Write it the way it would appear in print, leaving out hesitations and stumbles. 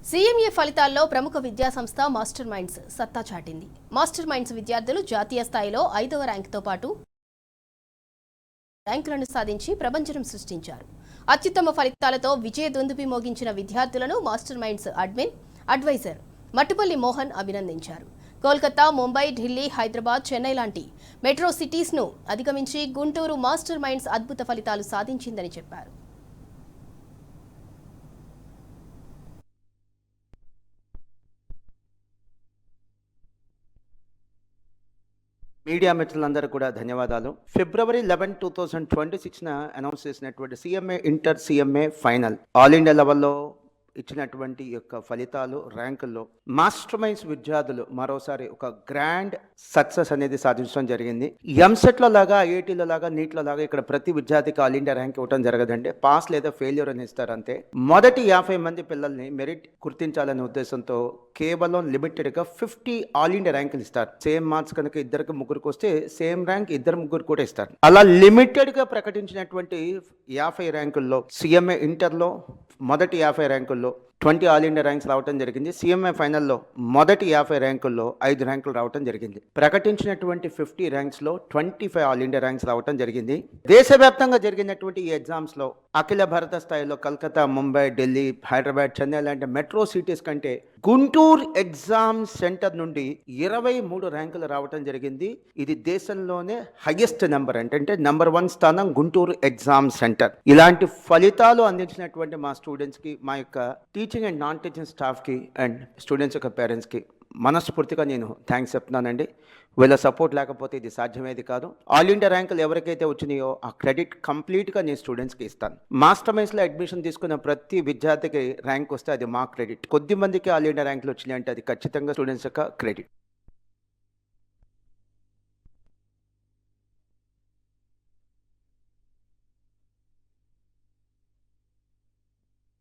సీఎంఏ ఫలితాల్లో ప్రముఖ విద్యాసంస్థ మాస్టర్ మైండ్స్ సత్తా చాటింది. మాస్టర్ మైండ్స్ విద్యార్థులు జాతీయ స్థాయిలో 5వ ర్యాంకుతో పాటు ర్యాంకులను సాధించి ప్రభంజనం సృష్టించారు. అత్యుత్తమ ఫలితాలతో విజయ దుందుబి మోగించిన విద్యార్థులను master minds adviser Mattupalli Mohan అభినందించారు. కోల్కతా, ముంబై, ఢిల్లీ, హైదరాబాద్, చెన్నై లాంటి మెట్రో సిటీస్ను అధిగమించి గుంటూరు మాస్టర్ మైండ్స్ అద్భుత ఫలితాలు సాధించిందని చెప్పారు. మీడియా మిత్రులందరూ కూడా ధన్యవాదాలు. ఫిబ్రవరి 11, 2026 అనౌన్స్ చేసినటువంటి CMA inter CMA final all India లెవెల్లో ఇచ్చినటువంటి యొక్క ఫలితాలు ర్యాంకుల్లో మాస్టర్ మైండ్స్ విద్యార్థులు మరోసారి ఒక గ్రాండ్ సక్సెస్ అనేది సాధించడం జరిగింది. ఎంసెట్లో లాగా, ఐఐటీలో లాగా, నీట్లో లాగా ఇక్కడ ప్రతి విద్యార్థికి ఆల్ ఇండియా ర్యాంక్ ఇవ్వడం జరగదండి. పాస్ లేదా ఫెయిల్యూర్ అని ఇస్తారు అంతే. మొదటి 50 మంది పిల్లల్ని మెరిట్ గుర్తించాలనే ఉద్దేశంతో కేవలం లిమిటెడ్గా 50 ఆల్ ఇండియా ర్యాంకులు ఇస్తారు. సేమ్ మార్క్స్ కనుక ఇద్దరికి ముగ్గురికి వస్తే సేమ్ ర్యాంక్ ముగ్గురు కూడా ఇస్తారు. అలా లిమిటెడ్గా ప్రకటించినటువంటి 50 ర్యాంకుల్లో సీఎంఏ ఇంటర్లో మొదటి 50 ర్యాంకుల్లో 20 ఆల్ ఇండియా ర్యాంక్స్ రావడం జరిగింది. సీఎంఏ ఫైనల్లో మొదటి 50 ర్యాంకుల్లో 5 ర్యాంకులు రావడం జరిగింది. ప్రకటించినటువంటి 50 ర్యాంక్స్లో 25 ఆల్ ఇండియా ర్యాంక్స్ రావడం జరిగింది. దేశవ్యాప్తంగా జరిగినటువంటి ఈ ఎగ్జామ్స్లో అఖిల భారత స్థాయిలో కలకత్తా, ముంబై, ఢిల్లీ, హైదరాబాద్, చెన్నై లాంటి మెట్రో సిటీస్ కంటే గుంటూరు ఎగ్జామ్ సెంటర్ నుండి 23 ర్యాంకులు రావడం జరిగింది. ఇది దేశంలోనే హైయెస్ట్ నెంబర్ అంటే నెంబర్ 1 స్థానం గుంటూరు ఎగ్జామ్ సెంటర్. ఇలాంటి ఫలితాలు అందించినటువంటి మా స్టూడెంట్స్కి, మా యొక్క టీచింగ్ అండ్ నాన్ టీచింగ్ స్టాఫ్కి అండ్ స్టూడెంట్స్ యొక్క పేరెంట్స్కి మనస్ఫూర్తిగా నేను థ్యాంక్స్ చెప్తున్నానండి. వీళ్ళ సపోర్ట్ లేకపోతే ఇది సాధ్యమేది కాదు. ఆల్ ఇండియా ర్యాంకులు ఎవరికైతే వచ్చినాయో ఆ క్రెడిట్ కంప్లీట్గా నేను స్టూడెంట్స్కి ఇస్తాను. మాస్టర్ మైండ్స్లో అడ్మిషన్ తీసుకున్న ప్రతి విద్యార్థికి ర్యాంక్ వస్తే అది మా క్రెడిట్. కొద్ది మందికి ఆల్ ఇండియా ర్యాంకులు వచ్చినాయి అంటే అది ఖచ్చితంగా స్టూడెంట్స్ యొక్క క్రెడిట్.